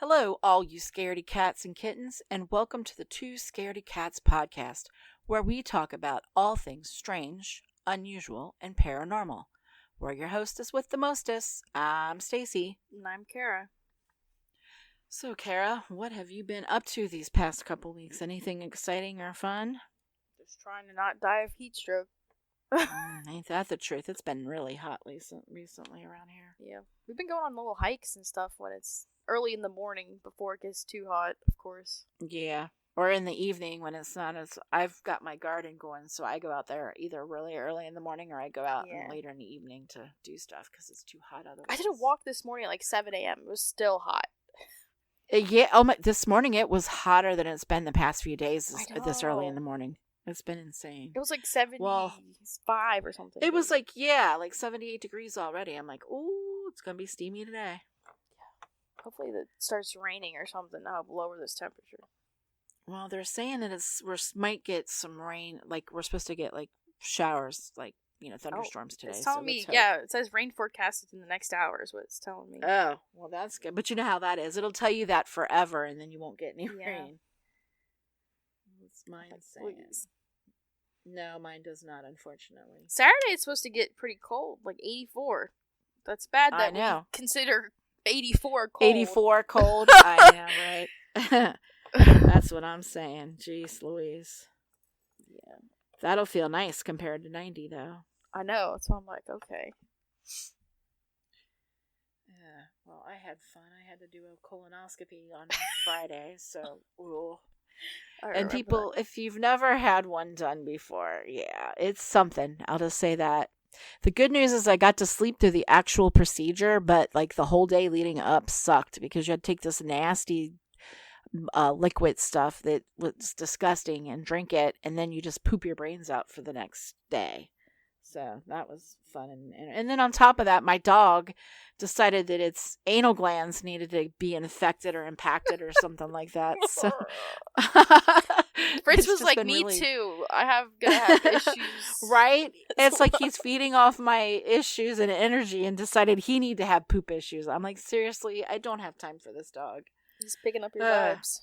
Hello, all you scaredy cats and kittens, and welcome to the Two Scaredy Cats podcast, where we talk about all things strange, unusual, and paranormal. We're your hostess with the mostess. I'm Stacy. And I'm Kara. So, Kara, what have you been up to these past couple weeks? Anything exciting or fun? Just trying to not die of heat stroke. Ain't that the truth? It's been really hot recently around here. Yeah. We've been going on little hikes and stuff when it's early in the morning before it gets too hot, of course. Yeah. Or in the evening when it's not as... I've got my garden going, so I go out there either really early in the morning or I go out later in the evening to do stuff because it's too hot otherwise. I did a walk this morning at like 7 a.m. It was still hot. Yeah. This morning it was hotter than it's been the past few days this early in the morning. It's been insane. It was like 75 or something. It was like 78 degrees already. I'm like, ooh, it's going to be steamy today. Yeah. Hopefully it starts raining or something. That'll lower this temperature. Well, they're saying that we might get some rain. Like, we're supposed to get, like, showers, like, thunderstorms today. It's telling me, it says rain forecasted in the next hour is what it's telling me. Oh, well, that's good. But you know how that is. It'll tell you that forever, and then you won't get any rain. What's mine saying? Please. No, mine does not, unfortunately. Saturday it's supposed to get pretty cold, like 84. That's bad that we consider 84 cold. 84 cold? I know, right? That's what I'm saying. Jeez Louise. Yeah. That'll feel nice compared to 90, though. I know. So I'm like, okay. Yeah. Well, I had fun. I had to do a colonoscopy on Friday, so, ooh. And people, if you've never had one done before, it's something. I'll just say that. The good news is I got to sleep through the actual procedure, but like the whole day leading up sucked because you had to take this nasty liquid stuff that was disgusting and drink it, and then you just poop your brains out for the next day. So that was fun. And then on top of that, my dog decided that its anal glands needed to be infected or impacted or something like that. So Fritz was like, me too. Gonna have issues. Right? It's like he's feeding off my issues and energy and decided he needed to have poop issues. I'm like, seriously, I don't have time for this dog. He's picking up your vibes.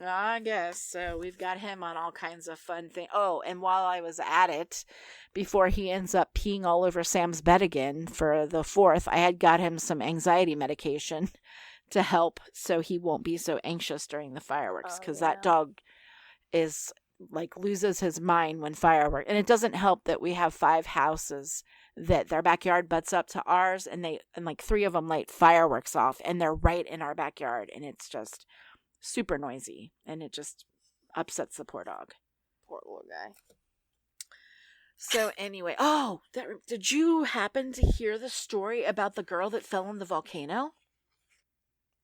I guess. So we've got him on all kinds of fun things. Oh, and while I was at it, before he ends up peeing all over Sam's bed again for the 4th, I had got him some anxiety medication to help so he won't be so anxious during the fireworks. Because that dog is like loses his mind when fireworks. And it doesn't help that we have 5 houses that their backyard butts up to ours, and like 3 of them light fireworks off, and they're right in our backyard, and it's just super noisy, and it just upsets the poor dog. Poor little guy. So anyway, did you happen to hear the story about the girl that fell in the volcano?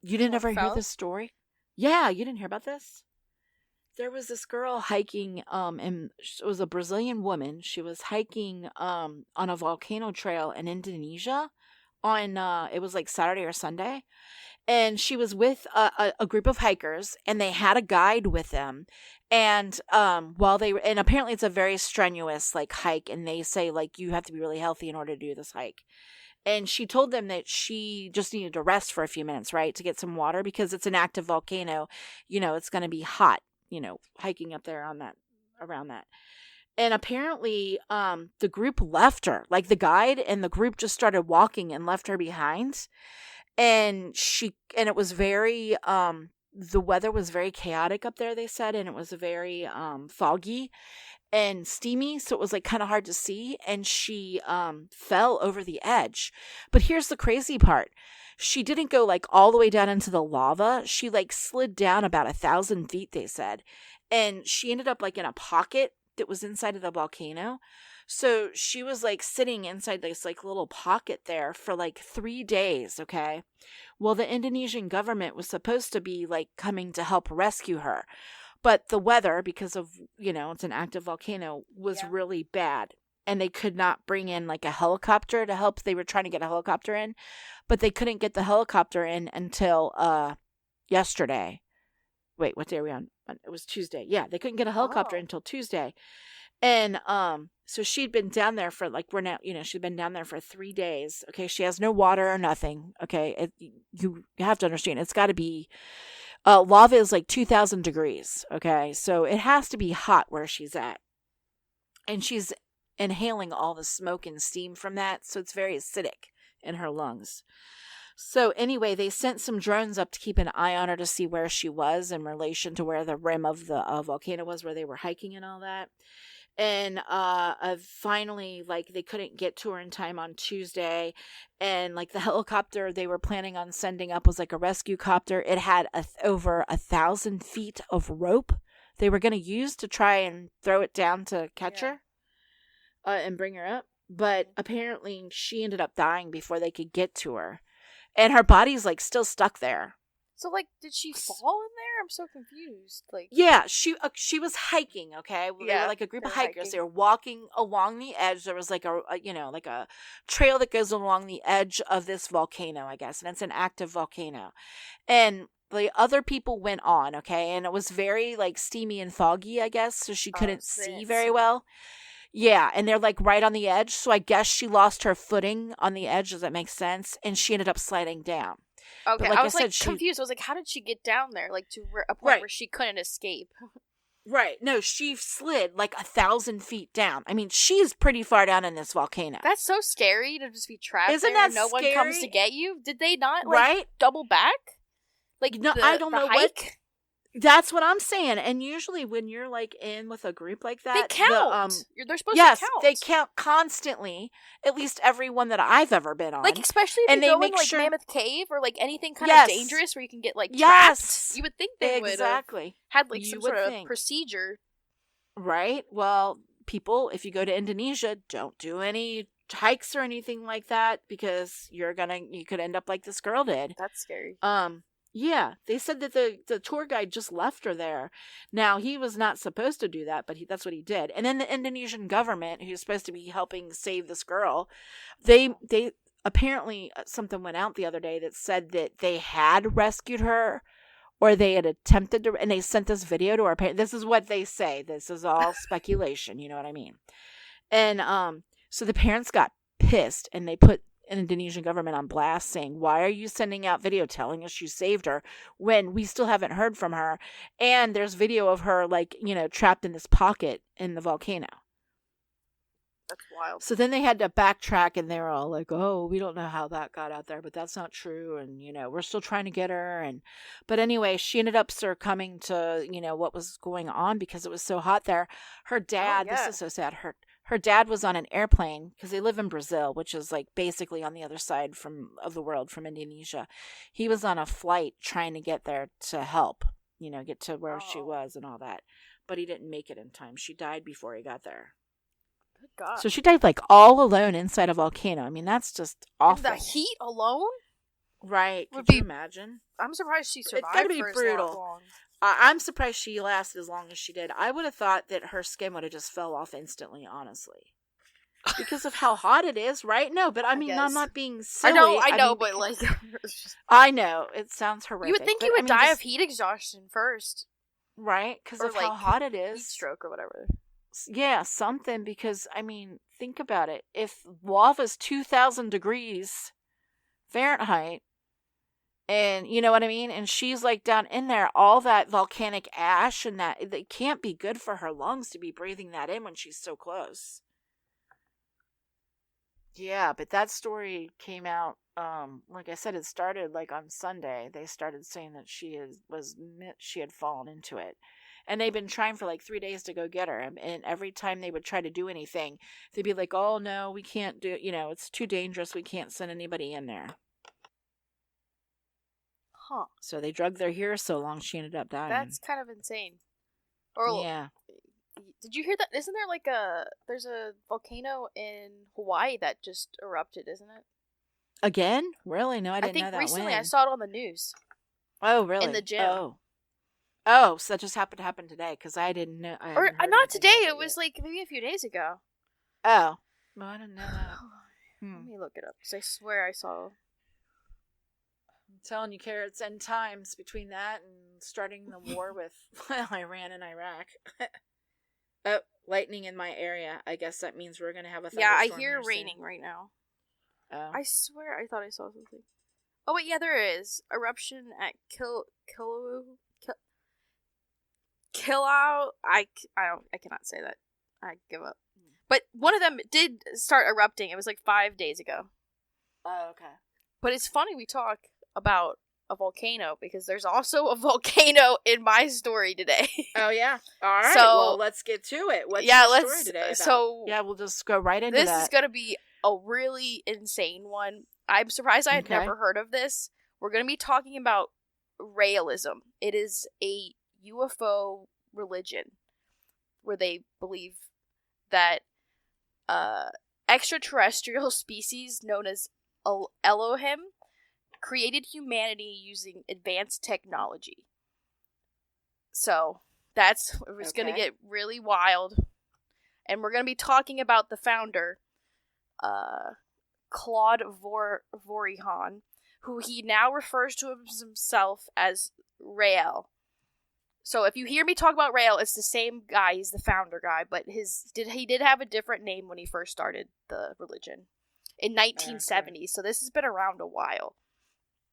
You didn't ever hear this story? Yeah, you didn't hear about this? There was this girl hiking, and it was a Brazilian woman. She was hiking on a volcano trail in Indonesia on, it was like Saturday or Sunday. And she was with a group of hikers, and they had a guide with them. And and apparently it's a very strenuous like hike, and they say like you have to be really healthy in order to do this hike. And she told them that she just needed to rest for a few minutes, right, to get some water because it's an active volcano. It's going to be hot, hiking up there around that. And apparently, the group left her, like the guide and the group just started walking and left her behind. And it was very, the weather was very chaotic up there, they said, and it was very, foggy and steamy. So it was like kind of hard to see. And she, fell over the edge. But here's the crazy part. She didn't go like all the way down into the lava. She like slid down about 1,000 feet, they said. And she ended up like in a pocket that was inside of the volcano. So she was like sitting inside this like little pocket there for like 3 days, okay? Well, the Indonesian government was supposed to be like coming to help rescue her. But the weather, because of, it's an active volcano, was really bad. And they could not bring in like a helicopter to help. They were trying to get a helicopter in, but they couldn't get the helicopter in until yesterday. Wait, what day are we on? It was Tuesday. Yeah, they couldn't get a helicopter until Tuesday. And So she'd been down there for she'd been down there for 3 days. Okay. She has no water or nothing. Okay. You have to understand, it's got to be, lava is like 2,000 degrees. Okay. So it has to be hot where she's at. And she's inhaling all the smoke and steam from that. So it's very acidic in her lungs. So anyway, they sent some drones up to keep an eye on her to see where she was in relation to where the rim of the volcano was, where they were hiking and all that. And finally, like, they couldn't get to her in time on Tuesday. And like the helicopter they were planning on sending up was like a rescue copter. It had over 1,000 feet of rope they were going to use to try and throw it down to catch her and bring her up. But apparently she ended up dying before they could get to her. And her body's like still stuck there. So, like, did she fall in there? I'm so confused. Like, yeah, she was hiking. Okay, they were like a group of hikers. Hiking. They were walking along the edge. There was like a trail that goes along the edge of this volcano, I guess, and it's an active volcano. And the other people went on. Okay, and it was very like steamy and foggy, I guess, so she couldn't see very well. Yeah, and they're like right on the edge. So I guess she lost her footing on the edge. Does that make sense? And she ended up sliding down. Okay, like I was like confused. I was like, how did she get down there? Like to a point where she couldn't escape. Right. No, she slid like 1,000 feet down. I mean, she's pretty far down in this volcano. That's so scary to just be trapped Isn't there that and no scary? one comes to get you. Did they not double back? Like no, I don't know hike? what. That's what I'm saying. And usually when you're like in with a group like that, they count. They're supposed to count. Yes, they count constantly. At least every one that I've ever been on. Like especially if you go in like Mammoth Cave or like anything kind of dangerous where you can get like trapped. You would think they would have had like some sort of procedure. Right? Well, people, if you go to Indonesia, don't do any hikes or anything like that because you could end up like this girl did. That's scary. Yeah, they said that the tour guide just left her there. Now, he was not supposed to do that, but that's what he did. And then the Indonesian government, who's supposed to be helping save this girl, they apparently something went out the other day that said that they had rescued her or they had attempted to, and they sent this video to our parents. This is what they say. This is all speculation, you know what I mean? And so the parents got pissed and they put an Indonesian government on blast saying, why are you sending out video telling us you saved her when we still haven't heard from her? And there's video of her like, trapped in this pocket in the volcano. That's wild. So then they had to backtrack and they were all like, oh, we don't know how that got out there, but that's not true. And, we're still trying to get her. But anyway, she ended up succumbing to, what was going on because it was so hot there. Her dad, this is so sad. Her dad was on an airplane because they live in Brazil, which is like basically on the other side of the world from Indonesia. He was on a flight trying to get there to help, get to where she was and all that. But he didn't make it in time. She died before he got there. Good God. So she died like all alone inside a volcano. I mean, that's just awful. The heat alone? Right. Could you imagine? I'm surprised she survived. It's got to be brutal. Long. I'm surprised she lasted as long as she did. I would have thought that her skin would have just fell off instantly, honestly. Because of how hot it is, right? No, but I mean, I'm not being silly. I know, but like... I know. It sounds horrific. You would think you would die of heat exhaustion first. Right? Because of how hot it is. Heat stroke or whatever. Yeah, something. Because, I mean, think about it. If lava's 2,000 degrees Fahrenheit... And you know what I mean? And she's like down in there, all that volcanic ash and that, it can't be good for her lungs to be breathing that in when she's so close. Yeah, but that story came out, like I said, it started like on Sunday. They started saying that she had fallen into it. And they've been trying for like 3 days to go get her. And every time they would try to do anything, they'd be like, oh no, we can't do, it's too dangerous. We can't send anybody in there. Huh. So they drugged her here so long she ended up dying. That's kind of insane. Or yeah. Did you hear that? Isn't there there's a volcano in Hawaii that just erupted, isn't it? Again? Really? No, I didn't know that. I think recently when? I saw it on the news. Oh, really? In the gym. Oh, so that just happened to happen today because I didn't know. Or not today. It was like maybe a few days ago. Oh. Well, I didn't know that. Let me look it up because I swear I saw. I'm telling you, Carrot's end times between that and starting the war with Iran and Iraq. Oh, lightning in my area. I guess that means we're going to have a thunderstorm. Yeah, I hear raining right now. Oh. I swear I thought I saw something. Oh, wait, yeah, there is. Eruption at Killau. I cannot say that. I give up. But one of them did start erupting. It was like 5 days ago. Oh, okay. But it's funny we talk about a volcano because there's also a volcano in my story today. Oh, yeah. All right. So, well, let's get to it. What's your story today about? So, yeah, we'll just go right into that. This is going to be a really insane one. I'm surprised I had never heard of this. We're going to be talking about Raelism. It is a UFO religion where they believe that extraterrestrial species known as Elohim created humanity using advanced technology. So it's going to get really wild. And we're going to be talking about the founder, Claude Vorilhon, who he now refers to himself as Rael. So if you hear me talk about Rael, it's the same guy. He's the founder guy, but he did have a different name when he first started the religion in 1970. Okay. So this has been around a while.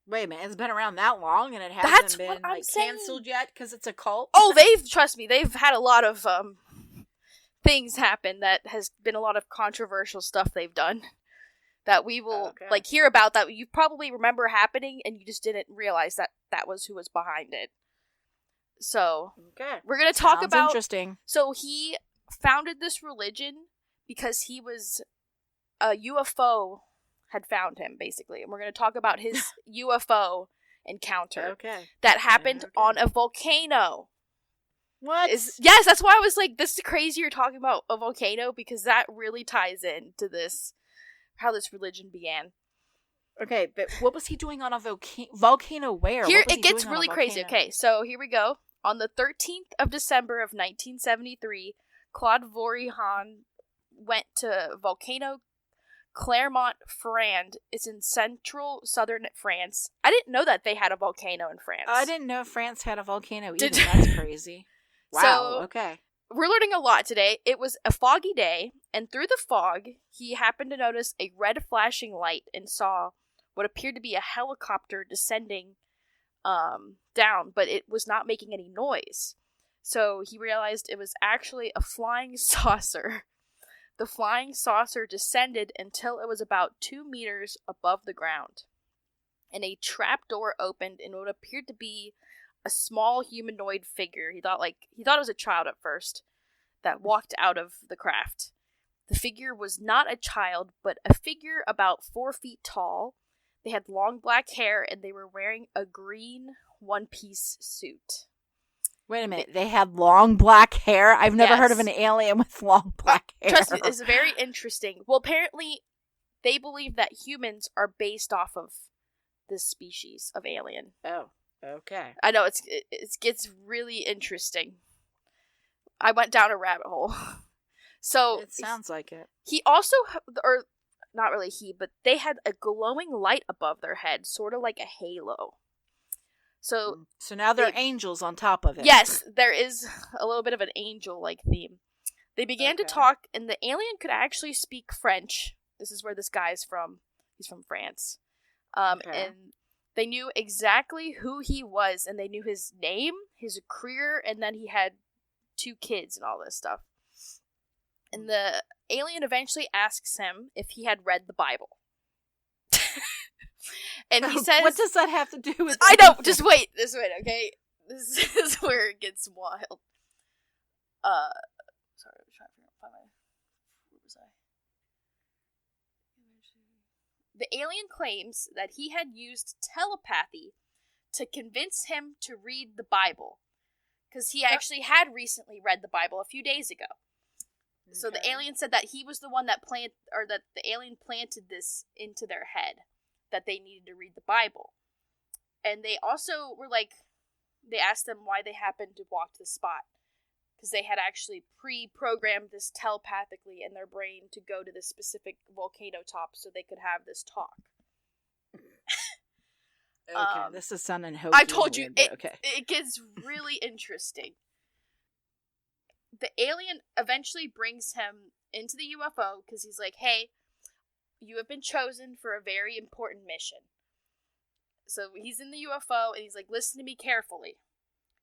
Wait a minute, it's been around that long and it hasn't been canceled yet because it's a cult? Oh, trust me, they've had a lot of things happen that has been a lot of controversial stuff they've done that we will hear about that you probably remember happening and you just didn't realize that was who was behind it. So, we're going to talk about... interesting. So, he founded this religion because he was... A UFO had found him, basically. And we're going to talk about his UFO encounter that happened on a volcano. What? Yes, that's why I was like, this is crazy you're talking about a volcano, because that really ties into this, how this religion began. Okay, but what was he doing on a volcano where? Here, it gets really crazy. Okay, so here we go. On the 13th of December of 1973, Claude Vorilhon went to Volcano Clermont-Ferrand. It's in southern France. I didn't know that they had a volcano in France. I didn't know France had a volcano either. That's crazy. Wow, okay. We're learning a lot today. It was a foggy day, and through the fog, he happened to notice a red flashing light and saw what appeared to be a helicopter descending down, but it was not making any noise. So he realized it was actually a flying saucer. The flying saucer descended until it was about 2 meters above the ground, and a trap door opened in what appeared to be a small humanoid figure. He thought it was a child at first that walked out of the craft. The figure was not a child, but a figure about 4 feet tall. They had long black hair, and they were wearing a green one-piece suit. Wait a minute, they had long black hair? I've never heard of an alien with long black hair. Trust me, it's very interesting. Well, apparently, they believe that humans are based off of this species of alien. Oh, okay. I know, it gets really interesting. I went down a rabbit hole. So it sounds like it. He also, or not really he, but they had a glowing light above their head, sort of like a halo. So now they're angels on top of it. Yes, there is a little bit of an angel-like theme. They began to talk, and the alien could actually speak French. This is where this guy is from. He's from France. And they knew exactly who he was, and they knew his name, his career, and then he had 2 kids and all this stuff. And the alien eventually asks him if he had read the Bible. And he says... What does that have to do with I know! Just wait, okay? This is where it gets wild. Sorry, I was trying to find where was I? The alien claims that he had used telepathy to convince him to read the Bible. Because he actually had recently read the Bible a few days ago. So the alien said that he was the one that that the alien planted this into their head, that they needed to read the Bible. And they also were they asked them why they happened to walk to the spot. Because they had actually pre-programmed this telepathically in their brain to go to this specific volcano top so they could have this talk. Okay, this is sounding hokey. I told you, it gets really interesting. the alien eventually brings him into the UFO because he's like, hey, you have been chosen for a very important mission. So he's in the UFO and he's like, listen to me carefully.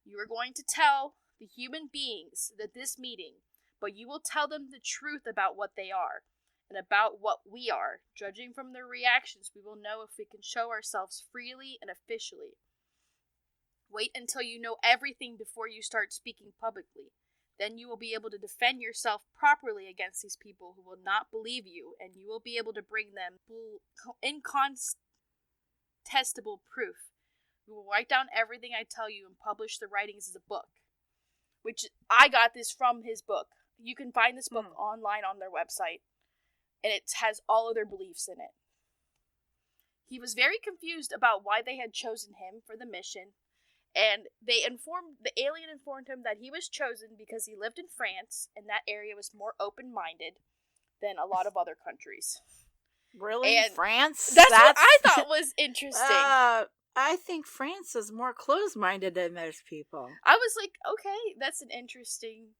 You are going to tell the human beings that this meeting, but you will tell them the truth about what they are and about what we are. Judging from their reactions, we will know if we can show ourselves freely and officially. Wait until you know everything before you start speaking publicly. Then you will be able to defend yourself properly against these people who will not believe you, and you will be able to bring them incontestable proof. You will write down everything I tell you and publish the writings as a book. Which, I got this from his book. You can find this book online on their website, and it has all of their beliefs in it. He was very confused about why they had chosen him for the mission, and the alien informed him that he was chosen because he lived in France, and that area was more open-minded than a lot of other countries. Really? And France? That's what I thought was interesting. I think France is more closed-minded than most people. I was like, okay, that's an interesting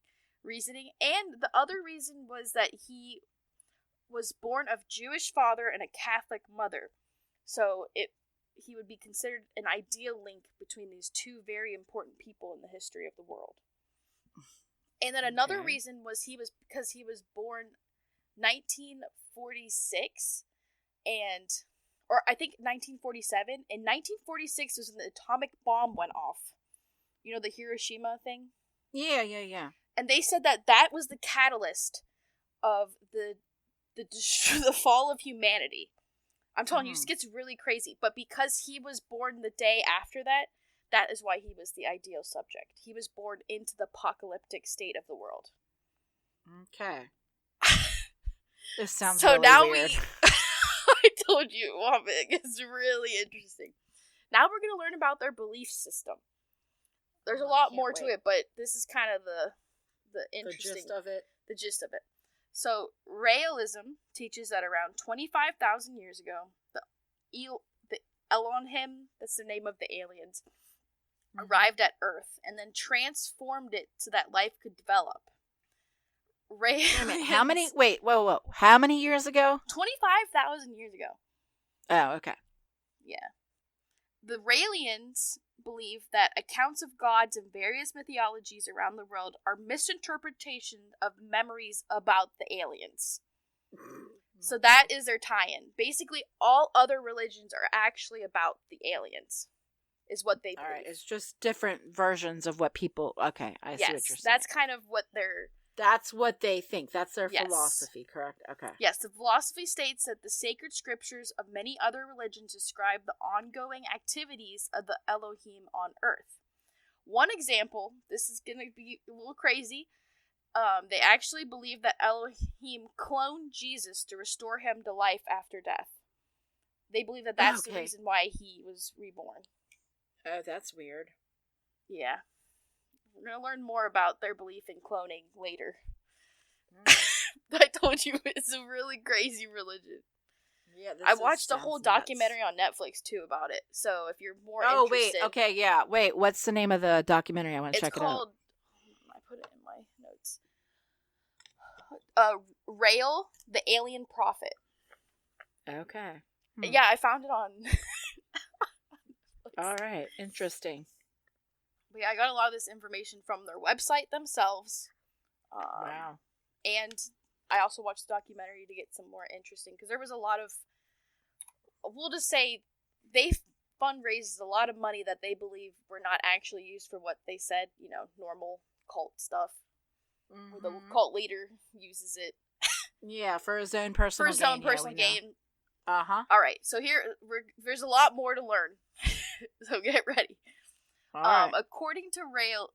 reasoning. And the other reason was that he was born of Jewish father and a Catholic mother. So he would be considered an ideal link between these two very important people in the history of the world. And then another reason was because he was born 1946 or I think 1947. In 1946 was when the atomic bomb went off. You know, the Hiroshima thing? Yeah. And they said that was the catalyst of the fall of humanity. I'm telling you, it gets really crazy. But because he was born the day after that, that is why he was the ideal subject. He was born into the apocalyptic state of the world. Okay. This sounds so really now weird. I told you, it gets really interesting. Now we're going to learn about their belief system. There's a lot more to it, but this is kind of the interesting... The gist of it. So, Raelism teaches that around 25,000 years ago, the Elohim, that's the name of the aliens, arrived at Earth and then transformed it so that life could develop. Wait a minute, how many? Wait, whoa. How many years ago? 25,000 years ago. Oh, okay. Yeah. The Raelians believe that accounts of gods in various mythologies around the world are misinterpretations of memories about the aliens. So that is their tie-in. Basically, all other religions are actually about the aliens, is what they believe. All right, it's just different versions of what people... Okay, I see what you're saying. That's kind of what they're... That's what they think. That's their philosophy, correct? Okay. Yes, the philosophy states that the sacred scriptures of many other religions describe the ongoing activities of the Elohim on Earth. One example, this is going to be a little crazy, they actually believe that Elohim cloned Jesus to restore him to life after death. They believe that that's the reason why he was reborn. Oh, that's weird. Yeah. We're going to learn more about their belief in cloning later. I told you, it's a really crazy religion. Yeah, I watched a whole documentary on Netflix, too, about it. So, if you're more interested... Oh, wait, okay, yeah. Wait, what's the name of the documentary? I want to check it out. It's called... I put it in my notes. Rael the Alien Prophet. Okay. Yeah, I found it on... All right, interesting. But yeah, I got a lot of this information from their website themselves. Wow. And I also watched the documentary to get some more interesting, because there was a lot of, we'll just say, they fundraised a lot of money that they believe were not actually used for what they said, normal cult stuff. Where the cult leader uses it. Yeah, for his own personal gain. Uh-huh. Alright, so there's a lot more to learn. So get ready. Right. According to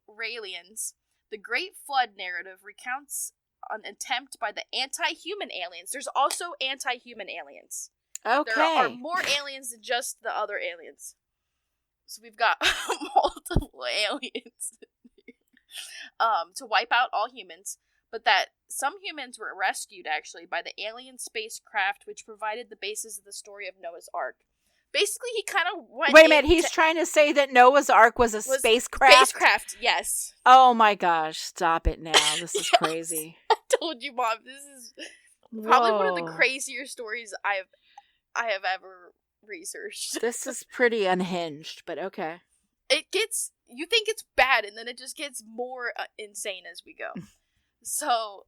Raelians, the Great Flood narrative recounts an attempt by the anti-human aliens. There's also anti-human aliens. Okay. There are more aliens than just the other aliens. So we've got multiple aliens to wipe out all humans, but that some humans were rescued, actually, by the alien spacecraft, which provided the basis of the story of Noah's Ark. Basically, he kind of went. Wait a minute. He's trying to say that Noah's Ark was a spacecraft? Spacecraft, yes. Oh my gosh. Stop it now. This is crazy. I told you, Mom. This is probably one of the crazier stories I have ever researched. This is pretty unhinged, but okay. You think it's bad, and then it just gets more insane as we go. So,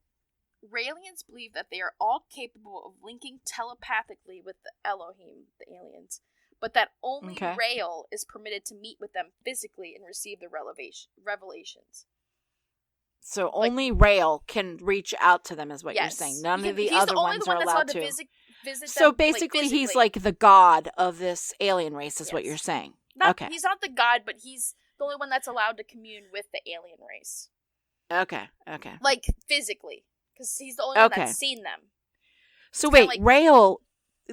Raelians believe that they are all capable of linking telepathically with the Elohim, the aliens, but that only Rael is permitted to meet with them physically and receive the revelations. So only Rael can reach out to them, is what you're saying. None of the other ones are allowed to. Visit so them, basically, he's like the god of this alien race, is what you're saying. He's not the god, but he's the only one that's allowed to commune with the alien race. Okay. Like, physically. Because he's the only one that's seen them. So wait, Rael,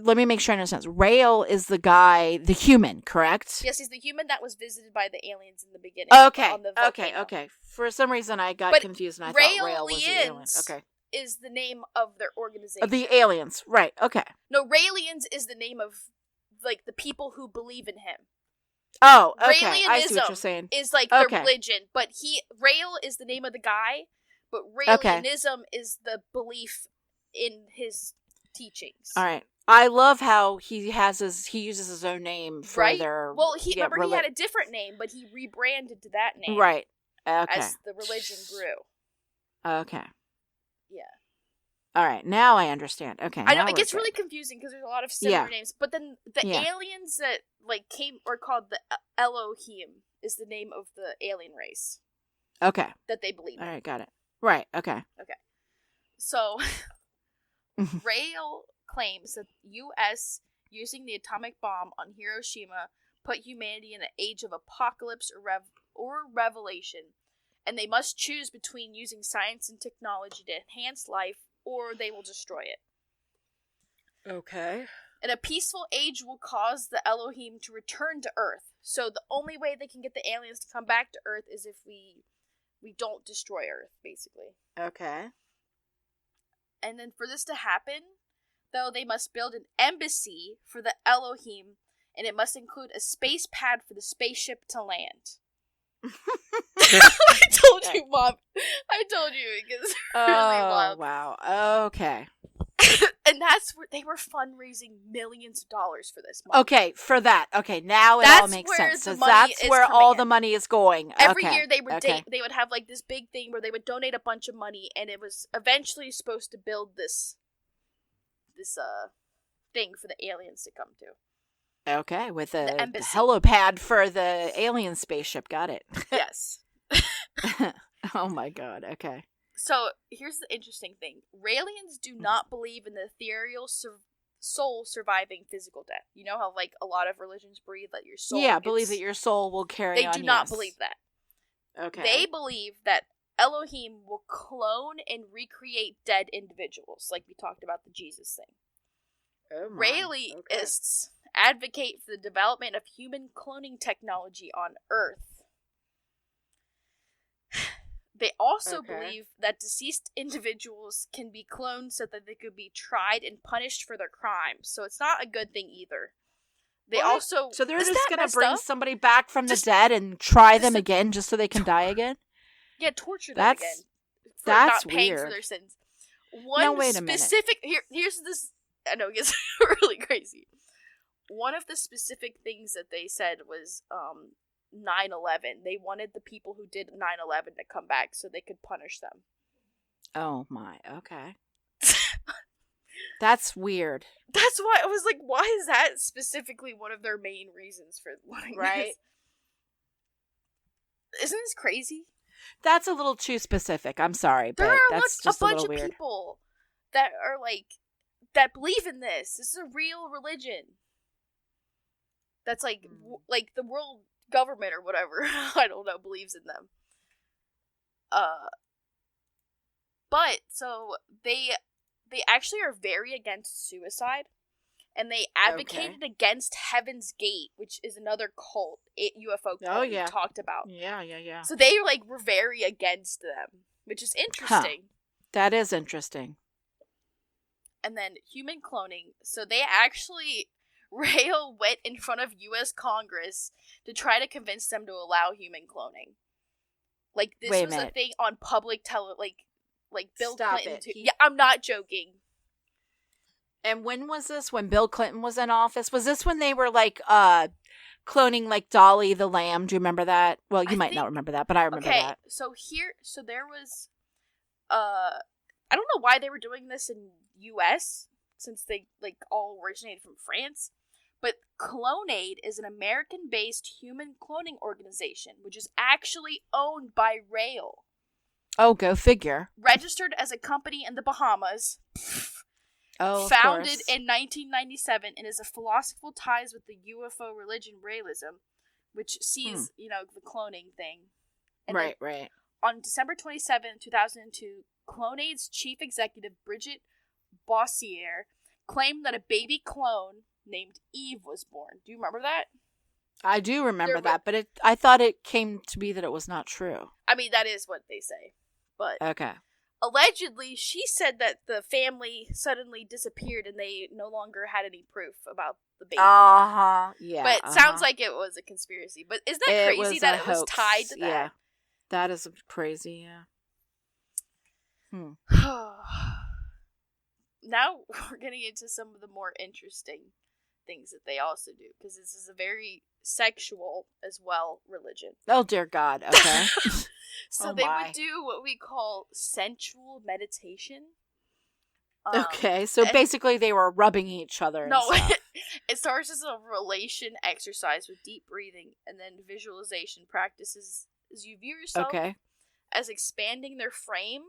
let me make sure I understand. Rael is the guy, the human, correct? Yes, he's the human that was visited by the aliens in the beginning. Okay. For some reason I got confused and I thought Rael was the alien. Okay. Is the name of their organization. Of the aliens, right, okay. No, Raelians is the name of, like, the people who believe in him. Oh, okay. I see what you're saying. Is like their religion, but Rael is the name of the guy, but Raelianism is the belief in his teachings. All right. I love how he uses his own name for their... Well, he had a different name, but he rebranded to that name. Right. Okay. As the religion grew. Okay. Yeah. All right. Now I understand. Okay. I know it gets really confusing because there's a lot of similar names, but then the aliens that are called the Elohim is the name of the alien race. Okay. That they believe in. All right. Got it. Right. Okay. So, Rael claims that the U.S. using the atomic bomb on Hiroshima put humanity in an age of apocalypse or revelation, and they must choose between using science and technology to enhance life, or they will destroy it. Okay. And a peaceful age will cause the Elohim to return to Earth. So the only way they can get the aliens to come back to Earth is if we don't destroy Earth, basically. Okay. And then for this to happen, though, they must build an embassy for the Elohim, and it must include a space pad for the spaceship to land. I told you, Mom. I told you because really wild. Wow. Okay. And that's where they were fundraising millions of dollars for this. Mom. Okay, for that. Okay, now it all makes sense. So that's where all the money is going. Every year they would have like this big thing where they would donate a bunch of money, and it was eventually supposed to build this thing for the aliens to come to. Okay, with a helipad for the alien spaceship. Got it. Yes. Oh my god, okay. So, here's the interesting thing. Raelians do not believe in the ethereal soul surviving physical death. You know how, like, a lot of religions believe that your soul believe that your soul will carry on, They do not believe that. Okay. They believe that Elohim will clone and recreate dead individuals, like we talked about the Jesus thing. Oh my. Raelists advocate for the development of human cloning technology on Earth. They also believe that deceased individuals can be cloned so that they could be tried and punished for their crimes. So it's not a good thing either. So they're just going to bring somebody back from the dead and try them again just so they can die again? Yeah, torture them again. For that's not paying weird. for their sins. Wait a minute. Here's this. I know, it gets really crazy. One of the specific things that they said was 9/11. They wanted the people who did 9/11 to come back so they could punish them. Oh my, okay. That's weird. That's why I was like, why is that specifically one of their main reasons for wanting this? Isn't this crazy? That's a little too specific. I'm sorry, but that's just a bunch of weird. People that are like, that believe in this. This is a real religion. That's like, like the world government or whatever, I don't know, believes in them. But, so, they actually are very against suicide, and they advocated against Heaven's Gate, which is another cult, UFO cult we talked about. Yeah. So they, like, were very against them, which is interesting. That is interesting. And then human cloning, so they actually Rael went in front of U.S. Congress to try to convince them to allow human cloning. Like, this was a thing on public like Bill Stop Clinton. it. Yeah, I'm not joking. And when was this? When Bill Clinton was in office? Was this when they were like cloning like Dolly the lamb? Do you remember that? Well, you might not remember that, but I remember that. So there was I don't know why they were doing this in US since they like all originated from France. But Clonaid is an American-based human cloning organization, which is actually owned by Rael. Oh, go figure. Registered as a company in the Bahamas. Oh, founded in 1997 and is a philosophical ties with the UFO religion Realism, which sees, the cloning thing. And right. On December 27, 2002, Clonaid's chief executive, Bridget Bossier, claimed that a baby clone named Eve was born. Do you remember that? I do remember that, but I thought it came to be that it was not true. I mean, that is what they say. But okay. Allegedly, she said that the family suddenly disappeared and they no longer had any proof about the baby. Yeah. But it sounds like it was a conspiracy. But isn't that crazy that it was tied to that? Yeah. That is crazy, yeah. Now we're getting into some of the more interesting things that they also do. Because this is a very sexual, as well, religion. Oh, dear God. Okay. So they would do what we call sensual meditation. Okay, so basically they were rubbing each other. No, it starts as a relation exercise with deep breathing and then visualization practices as you view yourself as expanding their frame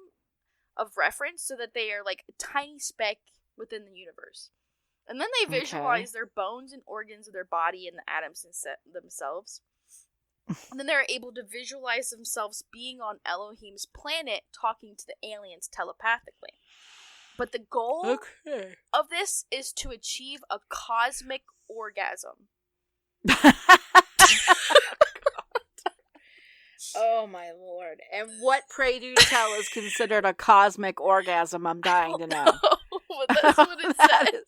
of reference so that they are like a tiny speck within the universe. And then they visualize their bones and organs of their body and the atoms themselves. And then they're able to visualize themselves being on Elohim's planet talking to the aliens telepathically. But the goal of this is to achieve a cosmic orgasm. Oh my Lord. And what, pray do tell, is considered a cosmic orgasm? I'm dying to know. But that's what it says.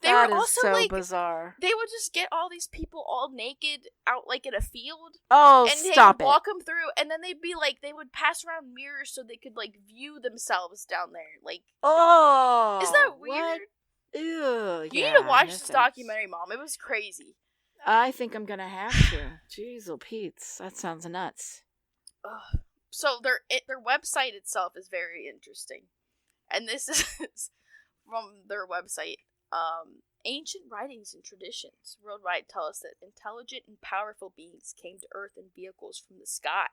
That is so bizarre. They would just get all these people all naked out like in a field. Oh, and stop it. And they would walk them through, and then they'd be like, they would pass around mirrors so they could like view themselves down there. Like, oh, isn't that weird? What? Ew, you need to watch this documentary, Mom. It was crazy. I think I'm gonna have to. Jeez, oh Pete's. That sounds nuts. So their website itself is very interesting, and this is from their website. Ancient writings and traditions worldwide tell us that intelligent and powerful beings came to Earth in vehicles from the sky.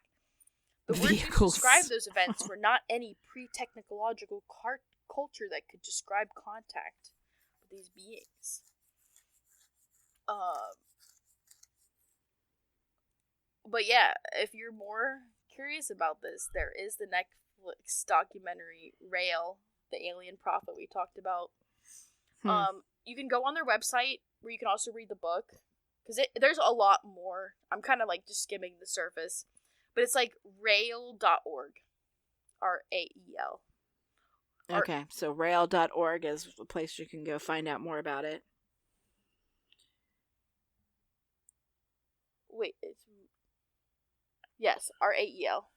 The words to describe those events were not any pre-technological culture that could describe contact with these beings. But yeah, if you're more curious about this, there is the Netflix documentary Rael the Alien Prophet we talked about. You can go on their website where you can also read the book because there's a lot more. I'm kind of like just skimming the surface, but it's like rael.org, RAEL. Okay, so rael.org is a place you can go find out more about it. Wait, yes, RAEL.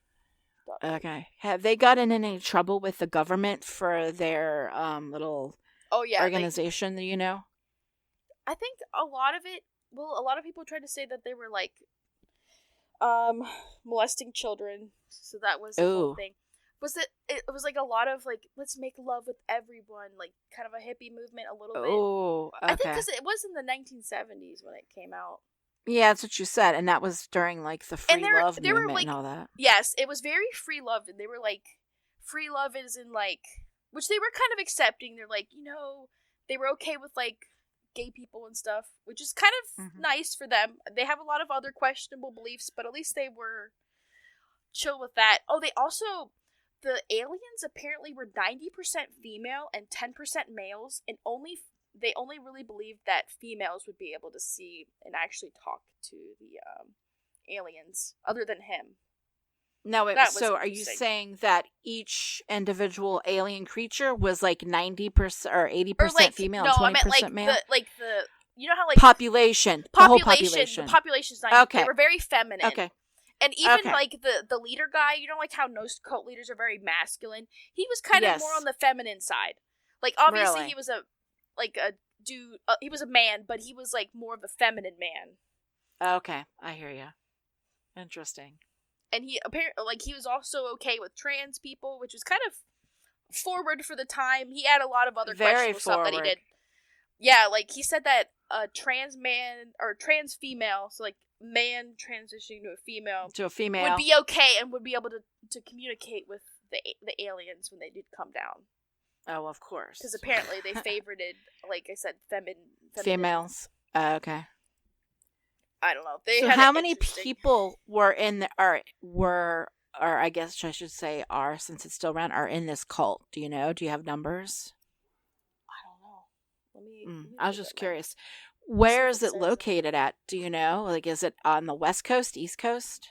Okay. Have they gotten in any trouble with the government for their little organization, do you know? I think a lot of people tried to say that they were like molesting children, so that was the whole thing. It was like a lot of like, let's make love with everyone, like kind of a hippie movement a little bit. Oh, okay. I think because it was in the 1970s when it came out. Yeah, that's what you said, and that was during like the free love movement and all that. Yes, it was very free love, and they were like, free love is in like, which they were kind of accepting. They're like, they were okay with like gay people and stuff, which is kind of nice for them. They have a lot of other questionable beliefs, but at least they were chill with that. Oh, the aliens apparently were 90% female and 10% males, and they only really believed that females would be able to see and actually talk to the aliens, other than him. No, so are you saying that each individual alien creature was like 90% or 80% female and 20% male? you know how like population, the whole population. The population's not. Okay. They were very feminine. Okay. And even like the leader guy, you know, like how most cult leaders are very masculine. He was kind of more on the feminine side. Like obviously he was a dude. He was a man, but he was like more of a feminine man. Okay, I hear you. Interesting. And he apparently he was also okay with trans people, which was kind of forward for the time. He had a lot of other questionable stuff that he did. Yeah, like he said that a trans man or trans female, so like man transitioning to a female would be okay and would be able to communicate with the aliens when they did come down. Oh, of course. Because apparently they favored, like I said, feminine females. Okay. I don't know. So how many people were in the or I guess I should say are, since it's still around, are in this cult? Do you know? Do you have numbers? I don't know. Let me I was just curious. Where is it located at? Do you know? Like, is it on the West Coast, East Coast?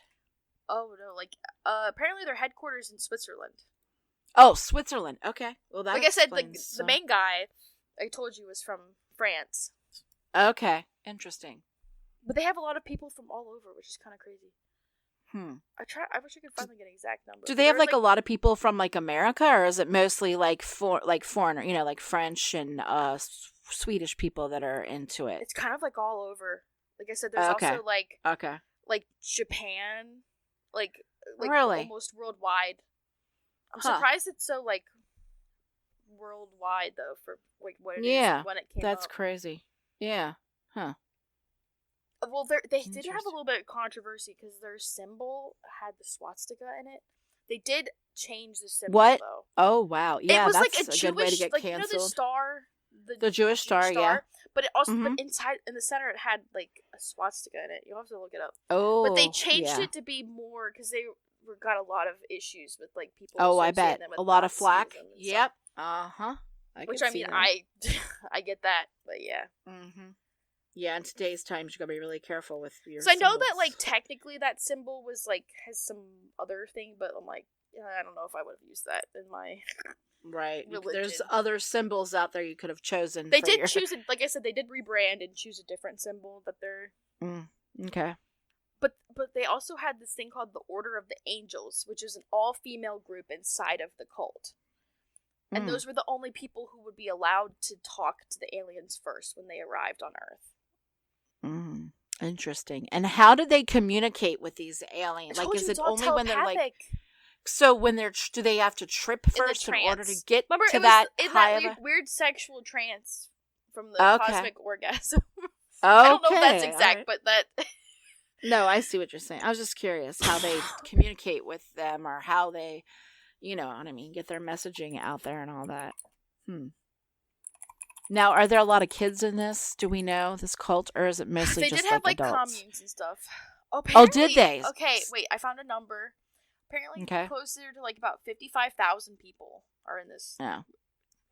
Oh, no. Like, apparently their headquarters in Switzerland. Oh, Switzerland. Okay. Well, that like I said, the main guy I told you was from France. Okay. Interesting. But they have a lot of people from all over, which is kind of crazy. I wish I could find like an exact number. Do they have like a lot of people from like America, or is it mostly like foreigner, you know, like French and Swedish people that are into it? It's kind of like all over. Like I said, there's also like Japan, like really almost worldwide. I'm surprised it's so like worldwide though for like what it is when it came that's up. crazy. Yeah. Huh. Well, they did have a little bit of controversy because their symbol had the swastika in it. They did change the symbol, though. Oh, wow. Yeah, it was that's like a good Jewish, way to get like, canceled. You know the star? The Jewish star, yeah. But it also, but inside, in the center, it had, like, a swastika in it. You'll have to look it up. Oh, but they changed it to be more, because they got a lot of issues with, like, people. Oh, I bet. Them with a lot of flack. Yep. Uh-huh. Which, I mean, I get that, but yeah. Mm-hmm. Yeah, in today's times, you gotta be really careful with your So I know symbols. that, like, technically that symbol was, like, has some other thing, but I'm like, I don't know if I would have used that in my religion. There's other symbols out there you could have chosen. They did choose it, like I said, they did rebrand and choose a different symbol that they're... Okay. But they also had this thing called the Order of the Angels, which is an all-female group inside of the cult. And those were the only people who would be allowed to talk to the aliens first when they arrived on Earth. Interesting. And how do they communicate with these aliens? Like, is it only when they're like? So when they're, do they have to trip first in order to get to that high of a weird sexual trance from the cosmic orgasm? I don't know if that's exact, but that. No, I see what you're saying. I was just curious how they communicate with them, or how they, you know what I mean, get their messaging out there and all that. Now, are there a lot of kids in this? Do we know this cult, or is it mostly just They did have like adults? Communes and stuff. Oh, did they? Okay, wait, I found a number. Apparently, closer to like about 55,000 people are in this. Yeah,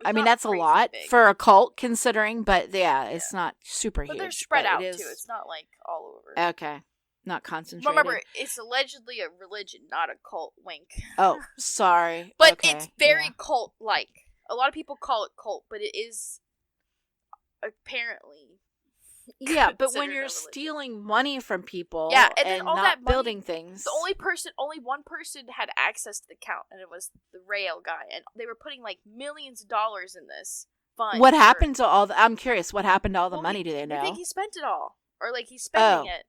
I mean that's a lot for a cult, considering. But it's not super huge. But they're spread out too. It's not like all over. Okay, not concentrated. Remember, it's allegedly a religion, not a cult. Wink. Oh, sorry. But it's very cult-like. A lot of people call it cult, but it is apparently. Yeah, but when you're stealing money from people, and all not that money, building things, only one person had access to the account, and it was the Rael guy, and they were putting like millions of dollars in this fund. What happened to all the? I'm curious. What happened to all the money? Do they know? I think he spent it all, or like he's spending it.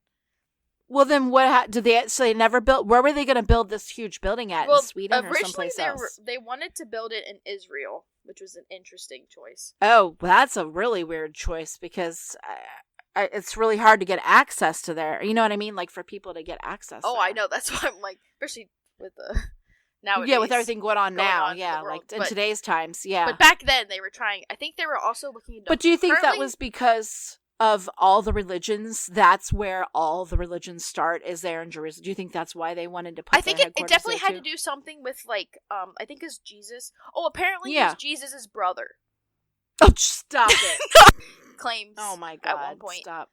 Well, then what did they? So they never built. Where were they going to build this huge building at? In Sweden or someplace else? They wanted to build it in Israel, which was an interesting choice. Oh, that's a really weird choice because it's really hard to get access to there. You know what I mean? Like for people to get access. Oh, there. I know. That's why I'm like, especially with the nowadays. Yeah, with everything going on now. Yeah, like in today's times. Yeah. But back then they were trying. I think they were also looking into. But do you think that was because of all the religions? That's where all the religions start, is there in Jerusalem? Do you think that's why they wanted to put? I think it definitely had to do something with like I think it's Jesus. Oh, apparently he's Jesus's brother. Oh, stop it. Claims. Oh my God. At one point. Stop.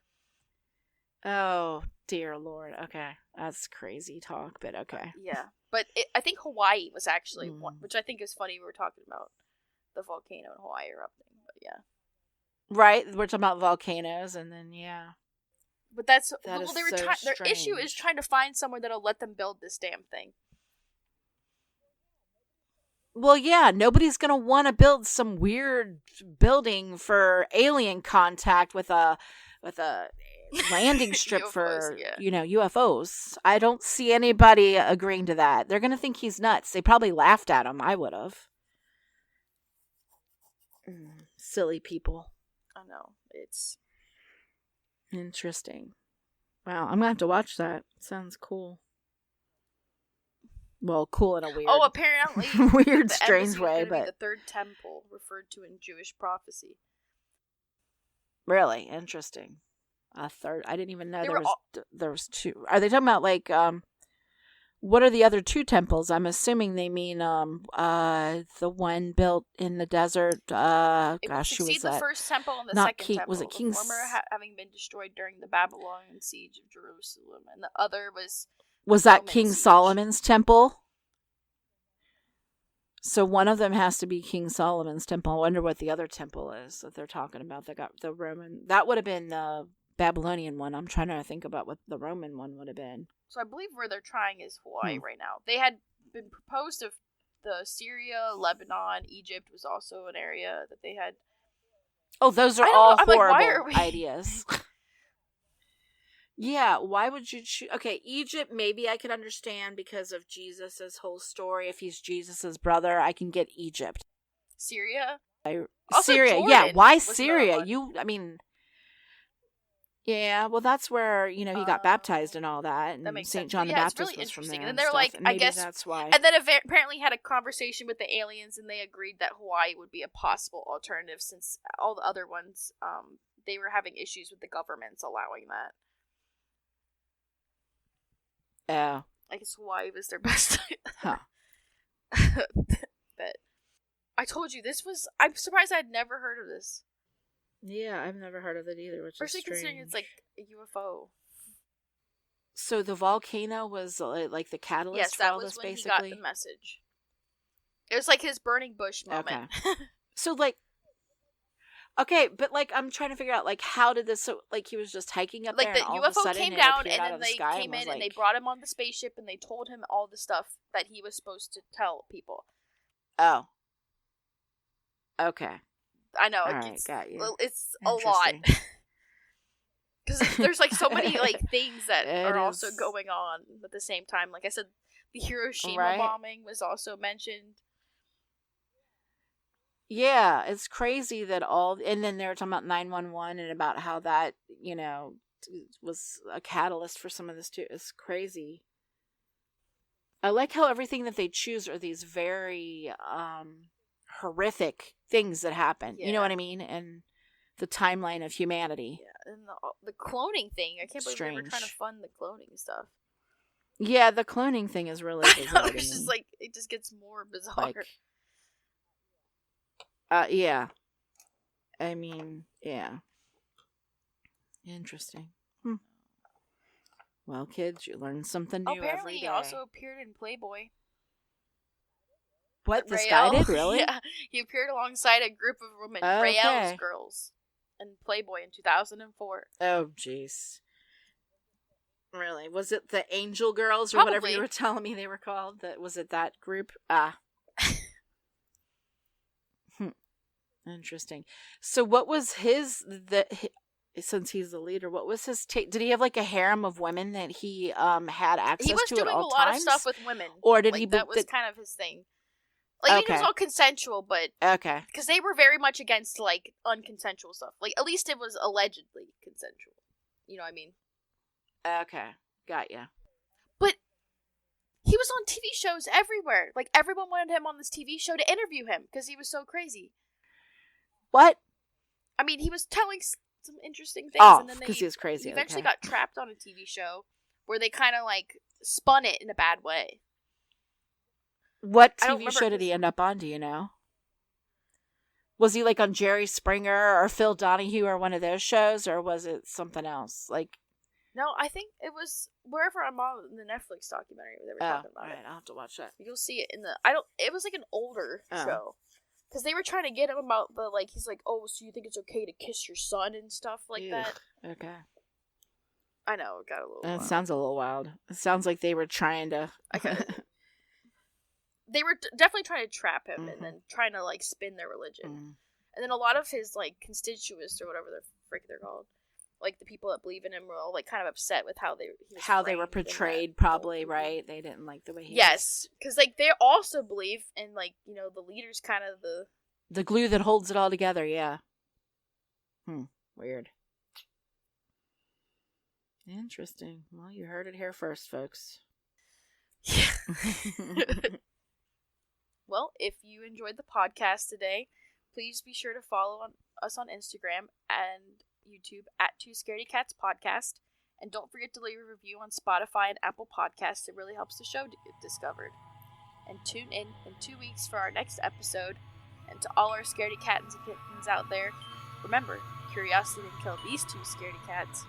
Oh dear Lord. Okay, that's crazy talk, but okay. Yeah, but I think Hawaii was actually one, which I think is funny. We were talking about the volcano in Hawaii erupting, but yeah. Right, we're talking about volcanoes, and then But that's that well, is they were so their issue is strange. trying to find somewhere that'll let them build this damn thing. Well, yeah, nobody's gonna want to build some weird building for alien contact with a landing strip UFOs, for yeah. UFOs. I don't see anybody agreeing to that. They're gonna think he's nuts. They probably laughed at him. I would have. Silly people. I know, it's Interesting. Wow, I'm gonna have to watch that. Sounds cool. Well, cool in a weird, apparently weird, the strange embassy way, is gonna but be the third temple referred to in Jewish prophecy. Really interesting. A third. I didn't even know there was two. Are they talking about like what are the other two temples? I'm assuming they mean the one built in the desert. Gosh, who was that? The first temple and the Not second temple. Was it King? The former having been destroyed during the Babylonian siege of Jerusalem, and the other was that Roman King siege. Solomon's temple? So one of them has to be King Solomon's temple. I wonder what the other temple is that they're talking about. They got the Roman. That would have been the Babylonian one. I'm trying to think about what the Roman one would have been. So I believe where they're trying is Hawaii right now. They had been proposed of the Syria, Lebanon, Egypt was also an area that they had. Oh, those are all horrible like, ideas. Yeah, why would you choose? Okay, Egypt, maybe I could understand because of Jesus's whole story. If he's Jesus's brother, I can get Egypt. Syria? Syria, Jordan yeah. Why Syria? Yeah, well, that's where, he got baptized and all that. And that makes St. sense. John the Baptist it's really was from there. And they're like, and I guess, that's why. And then apparently had a conversation with the aliens and they agreed that Hawaii would be a possible alternative since all the other ones, they were having issues with the governments allowing that. Yeah. I guess Hawaii was their best. Huh. But I told you I'm surprised I'd never heard of this. Yeah, I've never heard of it either, which Especially is strange. considering it's like a UFO. So the volcano was like the catalyst for all this, basically? Yes, that was when he got the message. It was like his burning bush moment. Okay. So like, okay, but like I'm trying to figure out like how did this? So like he was just hiking up there, and all of a sudden came down, and then they came in and they brought him on the spaceship, and they told him all the stuff that he was supposed to tell people. Oh. Okay. I know. Got you. It's a lot. Because there's like so many like things that are also going on at the same time. Like I said, the Hiroshima bombing was also mentioned. Yeah, it's crazy that and then they were talking about 911 and about how that, was a catalyst for some of this too. It's crazy. I like how everything that they choose are these very horrific things that happen. Yeah. You know what I mean? And the timeline of humanity. Yeah, and the cloning thing. I can't believe they were trying to fund the cloning stuff. Yeah, the cloning thing is really bizarre. It's just like it just gets more bizarre. Yeah. I mean, yeah. Interesting. Well, kids, you learn something new Apparently, every day. He also appeared in Playboy. What, this guy did, really? Yeah, he appeared alongside a group of women, Rael's girls, in Playboy in 2004. Oh, jeez. Really? Was it the Angel Girls or whatever you were telling me they were called? Was it that group? Interesting. So what was since he's the leader, what was his take? Did he have like a harem of women that he had access to at all times? He was doing a lot of stuff with women. Or did he? That was kind of his thing. Like, it was all consensual, but... Okay. Because they were very much against, like, unconsensual stuff. Like, at least it was allegedly consensual. You know what I mean? Okay. Got ya. But he was on TV shows everywhere. Like, everyone wanted him on this TV show to interview him because he was so crazy. What? I mean, he was telling some interesting things. Oh, because he was crazy. He eventually got trapped on a TV show where they kind of, like, spun it in a bad way. What TV show did he end up on, do you know? Was he like on Jerry Springer or Phil Donahue or one of those shows, or was it something else? Like, no, I think it was wherever I'm on the Netflix documentary they were talking about it. I'll have to watch that. You'll see it in the it was like an older show Because they were trying to get him about the, like, he's like, oh, so you think it's okay to kiss your son and stuff like that? Okay. I know, it got a little That wild. sounds a little wild. It sounds like they were trying to... They were definitely trying to trap him and then trying to, like, spin their religion. And then a lot of his, like, constituents or whatever the frick they're called, like, the people that believe in him were all, like, kind of upset with how they were portrayed, probably, right? They didn't like the way he Yes, because, like, they also believe in, like, you know, the leader's kind of the glue that holds it all together, yeah. Weird. Interesting. Well, you heard it here first, folks. Yeah. Well, if you enjoyed the podcast today, please be sure to follow us on Instagram and YouTube at Two Scaredy Cats Podcast. And don't forget to leave a review on Spotify and Apple Podcasts. It really helps the show get discovered. And tune in 2 weeks for our next episode. And to all our Scaredy Cats and Kittens out there, remember, curiosity didn't kill these two scaredy cats.